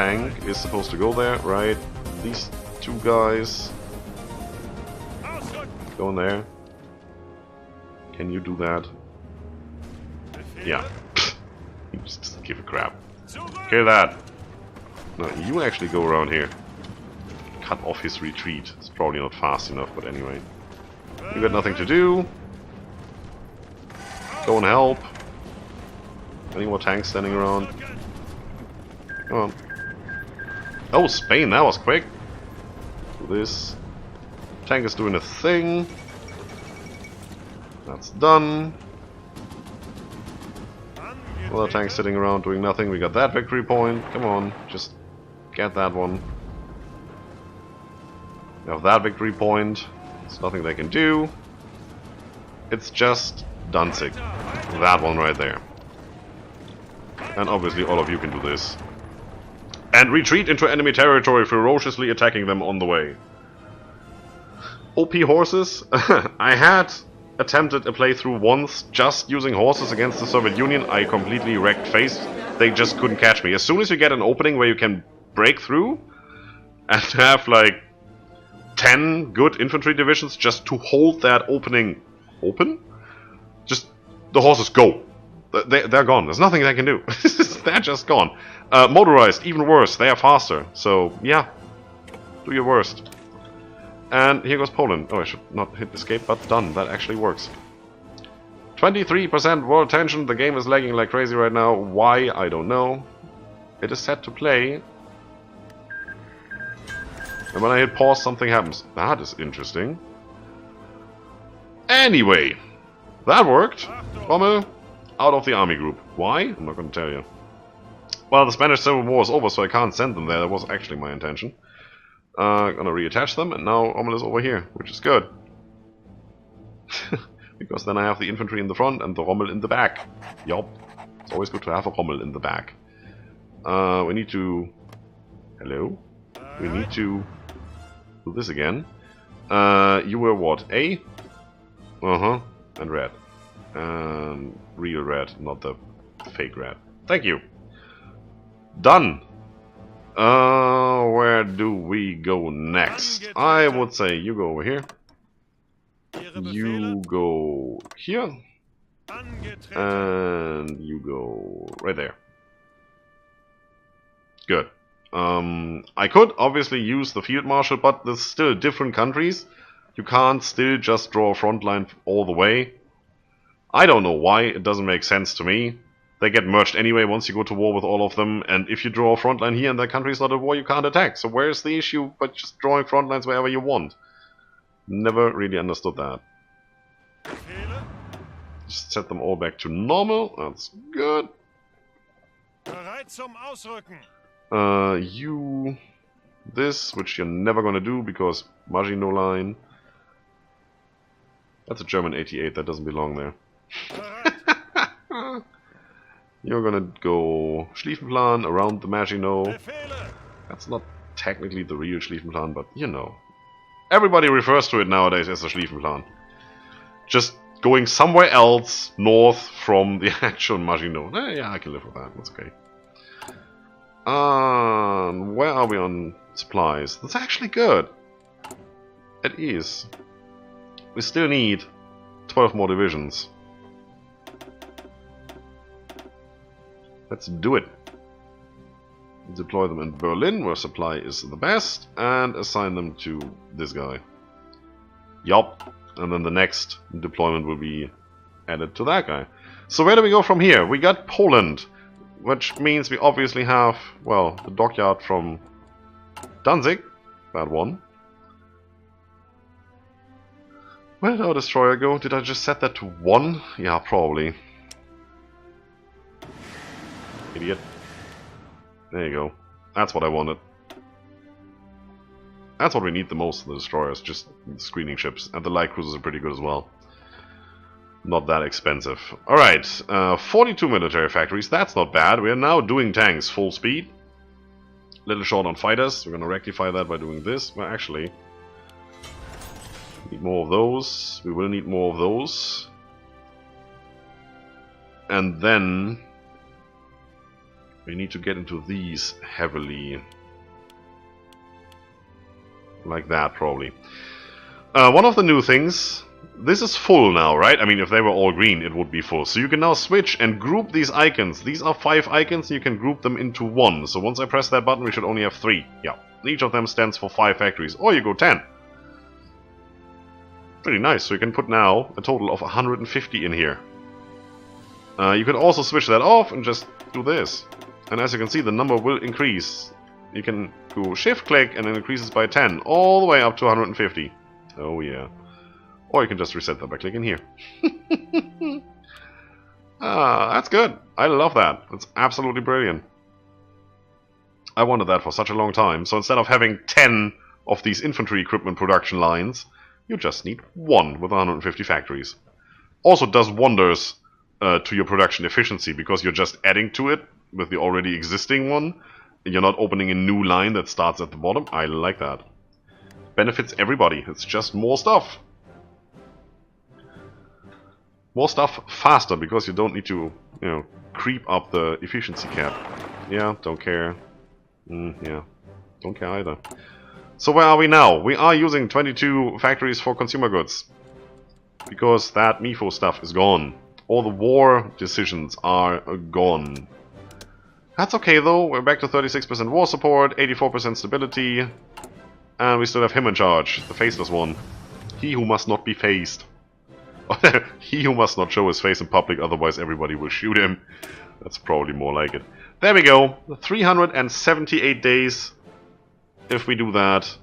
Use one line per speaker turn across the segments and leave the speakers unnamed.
tank is supposed to go there, right? These two guys go in there. Can you do that? Yeah. just give a crap. Kill that. No, you actually go around here. Cut off his retreat. It's probably not fast enough, but anyway. You got nothing to do. Go and help. Any more tanks standing around? Come on. Oh, Spain, that was quick. Do this. Tank is doing a thing. That's done. Other tanks sitting around doing nothing. We got that victory point. Come on, just get that one. We have that victory point. There's nothing they can do. It's just Danzig. That one right there. And obviously all of you can do this. And retreat into enemy territory, ferociously attacking them on the way. OP horses. I had attempted a playthrough once just using horses against the Soviet Union. I completely wrecked face. They just couldn't catch me. As soon as you get an opening where you can break through and have like 10 good infantry divisions just to hold that opening open, just the horses go. They're gone. There's nothing they can do. They're just gone. Motorized, even worse. They are faster. So, yeah. Do your worst. And here goes Poland. Oh, I should not hit escape, but done. That actually works. 23% world tension. The game is lagging like crazy right now. Why? I don't know. It is set to play. And when I hit pause, something happens. That is interesting. Anyway. That worked. Rommel out of the army group. Why? I'm not going to tell you. Well, the Spanish Civil War is over, so I can't send them there. That was actually my intention. Gonna reattach them, and now Rommel is over here, which is good. Because then I have the infantry in the front and the Rommel in the back. Yup. It's always good to have a Rommel in the back. We need to... Hello? We need to do this again. You were what? A? Uh-huh. And red. And real red, not the fake red. Thank you. Done. Where do we go next? I would say you go over here. You go here. And you go right there. Good. I could obviously use the field marshal, but there's still different countries. You can't still just draw a front line all the way. I don't know why, it doesn't make sense to me. They get merged anyway once you go to war with all of them, and if you draw a front line here and that country is not at war, you can't attack. So where's the issue but just drawing front lines wherever you want? Never really understood that. Just set them all back to normal, that's good. You... This, which you're never gonna do because Maginot Line. That's a German 88, that doesn't belong there. You're gonna go Schlieffenplan around the Maginot. That's not technically the real Schlieffenplan, but you know. Everybody refers to it nowadays as a Schlieffenplan. Just going somewhere else north from the actual Maginot. Yeah, I can live with that, that's okay. Where are we on supplies? That's actually good. It is. We still need 12 more divisions. Let's do it. Deploy them in Berlin, where supply is the best, and assign them to this guy. Yup. And then the next deployment will be added to that guy. So where do we go from here? We got Poland, which means we obviously have, well, the dockyard from Danzig. That one. Where did our destroyer go? Did I just set that to 1? Yeah, probably. Idiot. There you go. That's what I wanted. That's what we need the most of the destroyers, just screening ships. And the light cruisers are pretty good as well. Not that expensive. Alright, 42 military factories, that's not bad. We are now doing tanks full speed. Little short on fighters. We're gonna rectify that by doing this. Well, actually, need more of those. We will need more of those. And then We need to get into these heavily. Like that, probably. One of the new things, this is full now, right? I mean, if they were all green, it would be full. So you can now switch and group these icons. These are 5 icons, and you can group them into 1. So once I press that button, we should only have 3. Yeah, each of them stands for 5 factories. Or you go 10. Pretty nice. So you can put now a total of 150 in here. You can also switch that off and just do this. And as you can see, the number will increase. You can do shift-click and it increases by 10, all the way up to 150. Oh yeah. Or you can just reset that by clicking here. That's good. I love that. It's absolutely brilliant. I wanted that for such a long time. So instead of having 10 of these infantry equipment production lines, you just need 1 with 150 factories. Also does wonders to your production efficiency, because you're just adding to it with the already existing one. You're not opening a new line that starts at the bottom. I like that. Benefits everybody. It's just more stuff. More stuff faster, because you don't need to, you know, creep up the efficiency cap. Yeah, don't care. Yeah, don't care either. So where are we now? We are using 22 factories for consumer goods, because that MEFO stuff is gone. All the war decisions are gone. That's okay though. We're back to 36% war support, 84% stability. And we still have him in charge, the faceless one. He who must not be faced. He who must not show his face in public, otherwise everybody will shoot him. That's probably more like it. There we go. 378 days. If we do that.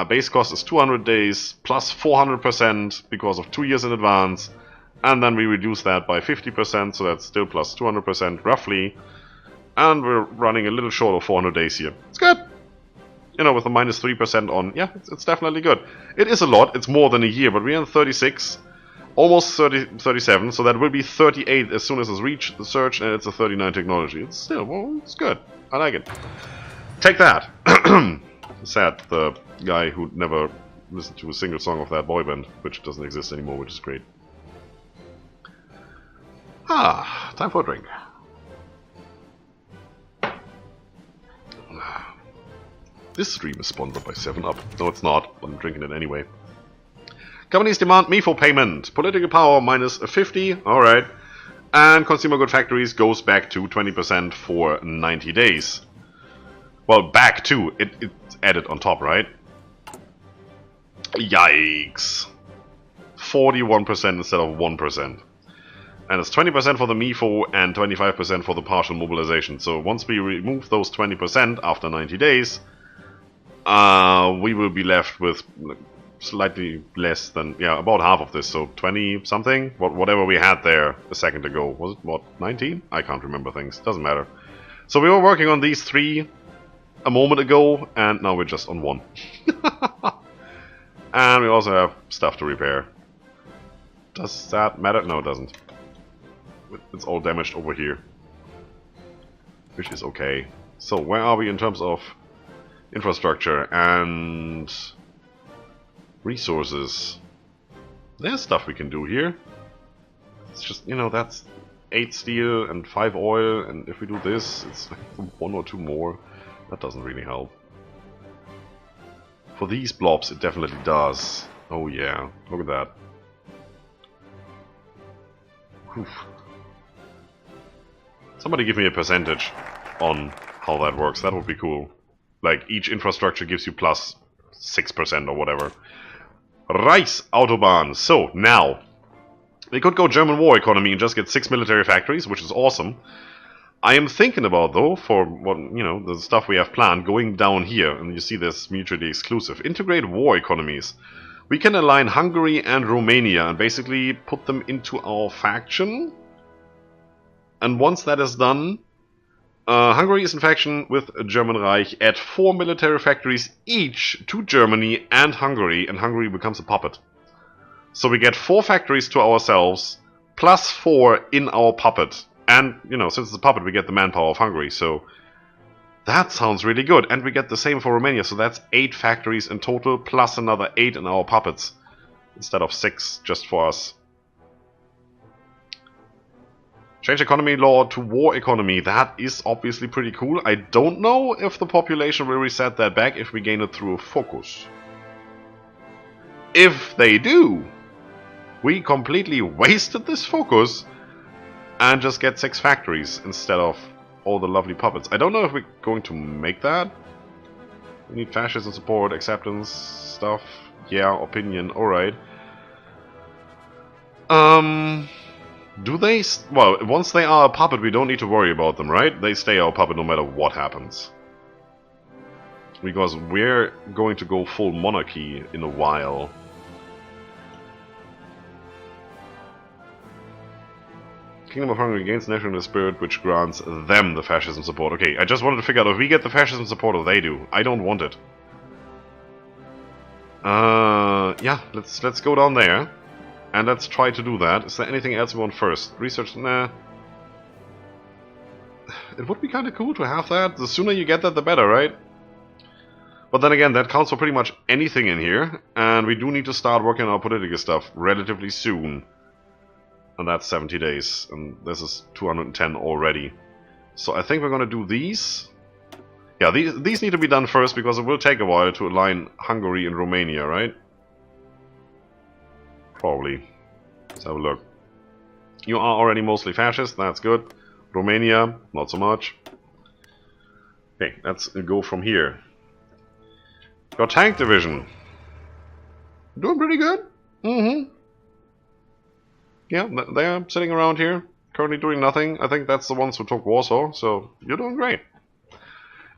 Base cost is 200 days, plus 400% because of 2 years in advance. And then we reduce that by 50%, so that's still plus 200% roughly. And we're running a little short of 400 days here. It's good. You know, with a minus 3% on, yeah, it's definitely good. It is a lot, it's more than a year, but we're in 36, almost 37, so that will be 38 as soon as it's reached the search, and it's a 39 technology. It's still, well, it's good. I like it. Take that. Sad, the guy who never listened to a single song of that boy band, which doesn't exist anymore, which is great. Time for a drink. This stream is sponsored by 7-Up. No, it's not, but I'm drinking it anyway. Companies demand MEFO payment. Political power minus 50. Alright. And consumer good factories goes back to 20% for 90 days. Well, back to. It's added on top, right? Yikes. 41% instead of 1%. And it's 20% for the MEFO and 25% for the partial mobilization. So once we remove those 20% after 90 days... we will be left with slightly less than, yeah, about half of this, so 20 something, whatever we had there a second ago. Was it, what, 19? I can't remember things, doesn't matter. So we were working on these 3 a moment ago, and now we're just on 1. And we also have stuff to repair. Does that matter? No, it doesn't. It's all damaged over here, which is okay. So where are we in terms of infrastructure and resources? There's stuff we can do here. It's just, you know, that's 8 steel and 5 oil, and if we do this, it's like 1 or 2 more. That doesn't really help. For these blobs, it definitely does. Oh yeah, look at that. Oof. Somebody give me a percentage on how that works. That would be cool. Like, each infrastructure gives you plus 6% or whatever. Reichs Autobahn. So, now, we could go German war economy and just get 6 military factories, which is awesome. I am thinking about, though, for what, you know, the stuff we have planned, going down here, and you see this mutually exclusive. Integrate war economies. We can align Hungary and Romania and basically put them into our faction. And once that is done, Hungary is in faction with German Reich. Add 4 military factories each to Germany and Hungary becomes a puppet. So we get 4 factories to ourselves, plus 4 in our puppet. And, you know, since it's a puppet, we get the manpower of Hungary, so that sounds really good. And we get the same for Romania, so that's 8 factories in total, plus another 8 in our puppets, instead of 6 just for us. Change economy law to war economy. That is obviously pretty cool. I don't know if the population will reset that back if we gain it through a focus. If they do, we completely wasted this focus and just get 6 factories instead of all the lovely puppets. I don't know if we're going to make that. We need fascism support, acceptance, stuff. Yeah, opinion, alright. Do they... Well, once they are a puppet, we don't need to worry about them, right? They stay our puppet no matter what happens. Because we're going to go full monarchy in a while. Kingdom of Hungary gains national spirit, which grants them the fascism support. Okay, I just wanted to figure out if we get the fascism support or they do. I don't want it. Yeah, let's go down there. And let's try to do that. Is there anything else we want first? Research? Nah. It would be kind of cool to have that. The sooner you get that, the better, right? But then again, that counts for pretty much anything in here. And we do need to start working on our political stuff relatively soon. And that's 70 days. And this is 210 already. So I think we're going to do these. Yeah, these need to be done first because it will take a while to align Hungary and Romania, right? Probably. Let's have a look. You are already mostly fascist, that's good. Romania, not so much. Okay, let's go from here. Your tank division. Doing pretty good. Yeah, they're sitting around here, currently doing nothing. I think that's the ones who took Warsaw, so you're doing great.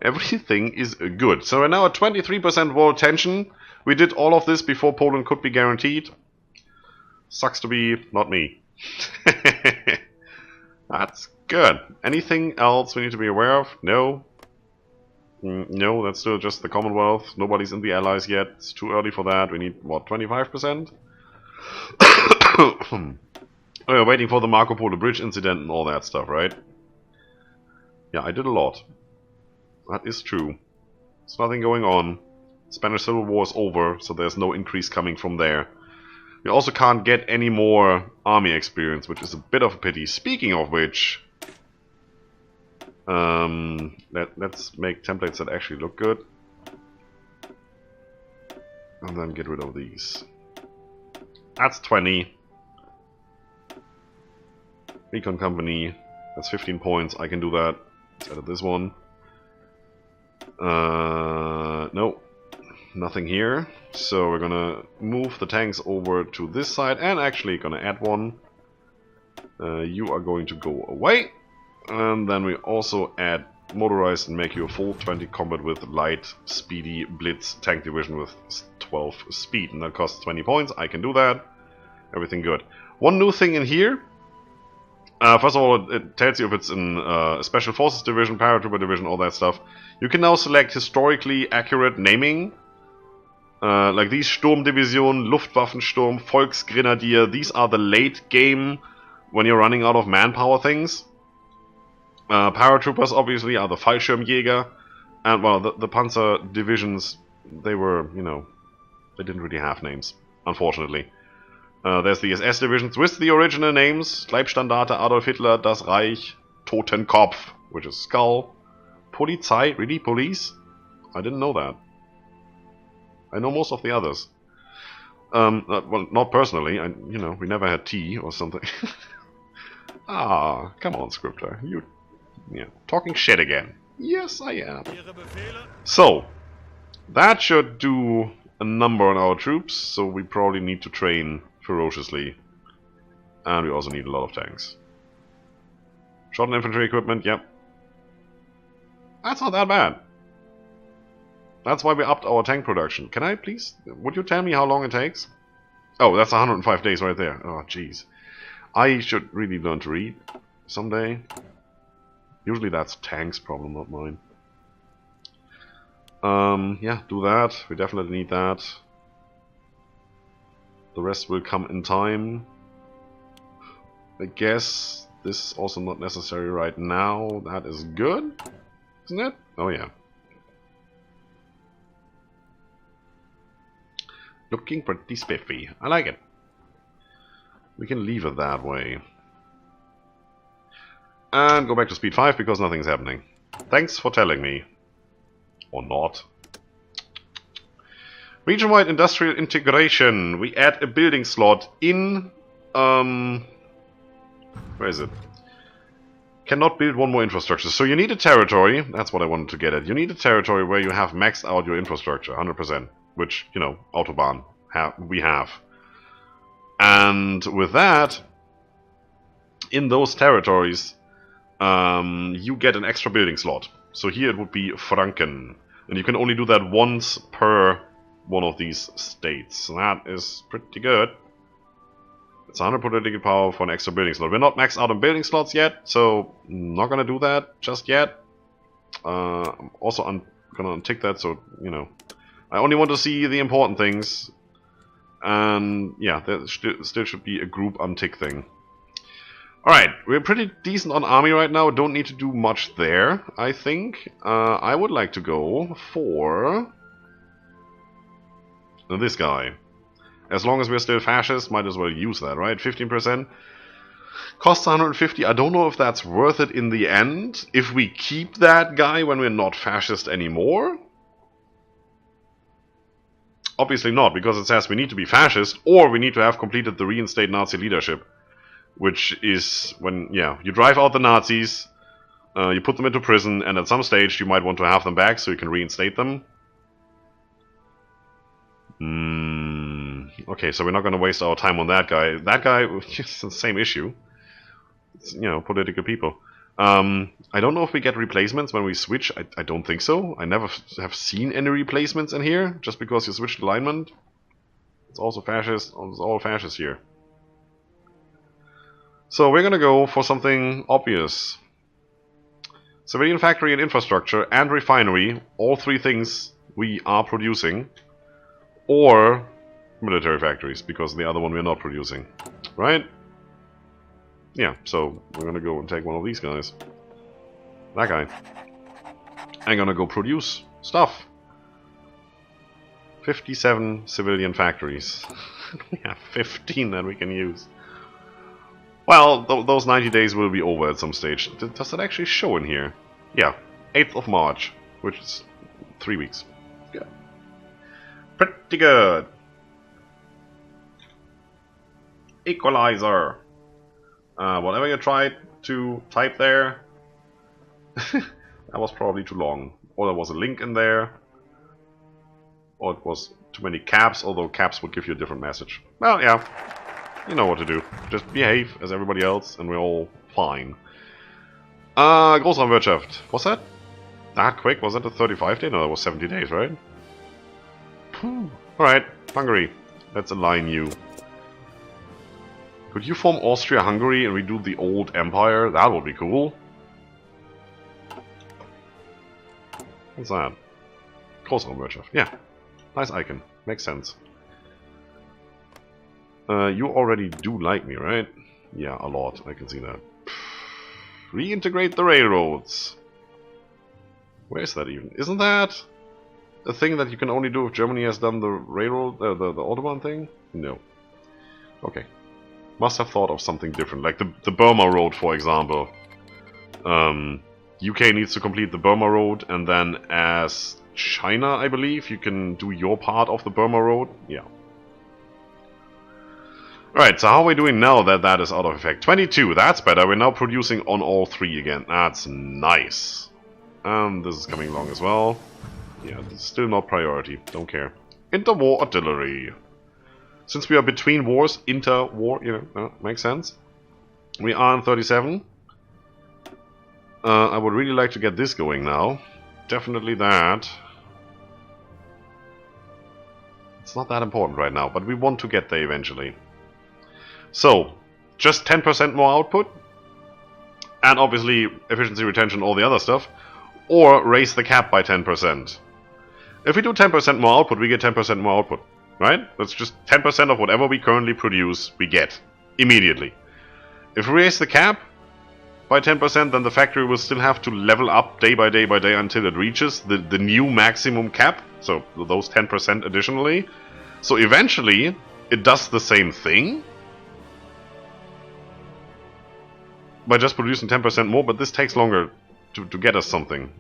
Everything is good. So we're now at 23% world tension. We did all of this before Poland could be guaranteed. Sucks to be not me. That's good. Anything else we need to be aware of? No. No, that's still just the Commonwealth. Nobody's in the Allies yet. It's too early for that. We need, what, 25%? We're waiting for the Marco Polo Bridge incident and all that stuff, right? Yeah, I did a lot. That is true. There's nothing going on. Spanish Civil War is over, so there's no increase coming from there. We also can't get any more army experience, which is a bit of a pity. Speaking of which, let's make templates that actually look good. And then get rid of these. That's 20. Recon Company, that's 15 points. I can do that. Let's edit this one. No. Nothing here, so we're gonna move the tanks over to this side and actually gonna add one. You are going to go away, and then we also add motorized and make you a full 20 combat with light, speedy blitz tank division with 12 speed, and that costs 20 points. I can do that. Everything good. One new thing in here. First of all, it tells you if it's in Special Forces Division, Paratrooper Division, all that stuff. You can now select historically accurate naming. Like these Sturmdivision, Luftwaffensturm, Volksgrenadier, these are the late game when you're running out of manpower things. Paratroopers obviously are the Fallschirmjäger, and well, the Panzer divisions, they were, you know, they didn't really have names, unfortunately. There's the SS divisions with the original names, Leibstandarte, Adolf Hitler, Das Reich, Totenkopf, which is skull, Polizei, really, police? I didn't know that. I know most of the others. Well, not personally. You know, we never had tea or something. Ah, come on, Scryptar. Yeah, talking shit again. Yes, I am. So, that should do a number on our troops, so we probably need to train ferociously. And we also need a lot of tanks. Short and infantry equipment, yep. That's not that bad. That's why we upped our tank production. Can I please? Would you tell me how long it takes? Oh, that's 105 days right there. Oh, jeez. I should really learn to read someday. Usually that's tank's problem, not mine. Yeah, do that. We definitely need that. The rest will come in time. I guess this is also not necessary right now. That is good, isn't it? Oh yeah. Looking pretty spiffy. I like it. We can leave it that way. And go back to speed 5 because nothing is happening. Thanks for telling me. Or not. Region-wide industrial integration. We add a building slot in... where is it? Cannot build one more infrastructure. So you need a territory. That's what I wanted to get at. You need a territory where you have maxed out your infrastructure. 100%. Which, you know, Autobahn. We have. And with that... in those territories... you get an extra building slot. So here it would be Franken. And you can only do that once per one of these states. So that is pretty good. It's 100 political power for an extra building slot. We're not maxed out on building slots yet, so not gonna do that just yet. I'm also gonna untick that, so, you know. I only want to see the important things. And, yeah, there still should be a group untick thing. Alright, we're pretty decent on army right now. Don't need to do much there, I think. I would like to go for... this guy. As long as we're still fascist, might as well use that, right? 15%. Costs 150. I don't know if that's worth it in the end. If we keep that guy when we're not fascist anymore. Obviously not, because it says we need to be fascist, or we need to have completed the reinstate Nazi leadership. Which is when, yeah, you drive out the Nazis, you put them into prison, and at some stage you might want to have them back so you can reinstate them. Okay, so we're not going to waste our time on that guy. That guy, it's the same issue. It's, you know, political people. I don't know if we get replacements when we switch. I don't think so. I never have seen any replacements in here, just because you switched alignment. It's also fascist. It's all fascist here. So we're gonna go for something obvious. Civilian factory and infrastructure and refinery, all three things we are producing. Or military factories, because the other one we're not producing. Right? Yeah, so we're gonna go and take one of these guys. That guy. I'm gonna go produce stuff. 57 civilian factories. We have 15 that we can use. Well, those 90 days will be over at some stage. Does that actually show in here? Yeah, 8th of March, which is 3 weeks. Good. Pretty good. Equalizer. Whatever you tried to type there, that was probably too long. Or there was a link in there. Or it was too many caps, although caps would give you a different message. Well, yeah. You know what to do. Just behave as everybody else, and we're all fine. Großraumwirtschaft. Was that that quick? Was that a 35 day? No, that was 70 days, right? Alright, Hungary. Let's align you. Could you form Austria-Hungary and redo the old empire? That would be cool. What's that? Großraumwirtschaft. Yeah. Nice icon. Makes sense. You already do like me, right? Yeah, a lot. I can see that. Reintegrate the railroads. Where is that even? Isn't that a thing that you can only do if Germany has done the railroad, the Autobahn thing? No. Okay. Must have thought of something different, like the Burma Road, for example. UK needs to complete the Burma Road, and then as China, I believe, you can do your part of the Burma Road. Yeah. Alright, so how are we doing now that that is out of effect? 22, that's better. We're now producing on all three again. That's nice. This is coming along as well. Yeah, this is still not priority. Don't care. Interwar artillery. Since we are between wars, interwar, you know, makes sense. We are on 37. I would really like to get this going now. Definitely that. It's not that important right now, but we want to get there eventually. So, just 10% more output, and obviously efficiency retention, all the other stuff, or raise the cap by 10%. If we do 10% more output, we get 10% more output, right? That's just 10% of whatever we currently produce, we get, immediately. If we raise the cap by 10%, then the factory will still have to level up day by day by day until it reaches the new maximum cap, so those 10% additionally. So eventually, it does the same thing, by just producing 10% more, but this takes longer to get us something.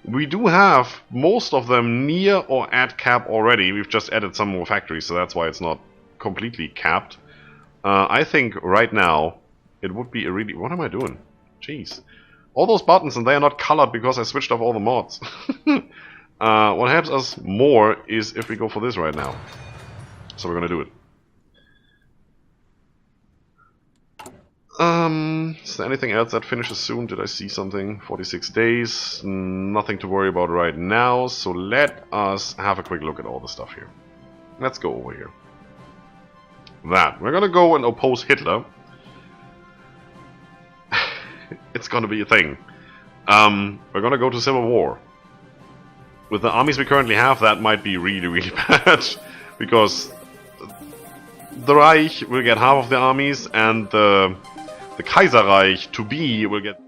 We do have most of them near or at cap already. We've just added some more factories, so that's why it's not completely capped. I think right now it would be a really... What am I doing? Jeez. All those buttons, and they are not colored because I switched off all the mods. What helps us more is if we go for this right now. So we're gonna do it. Is there anything else that finishes soon? Did I see something? 46 days. Nothing to worry about right now. So let us have a quick look at all the stuff here. Let's go over here. That. We're gonna go and oppose Hitler. It's gonna be a thing. We're gonna go to civil war. With the armies we currently have, that might be really, really bad. Because the Reich will get half of the armies, and the Kaiserreich to be will get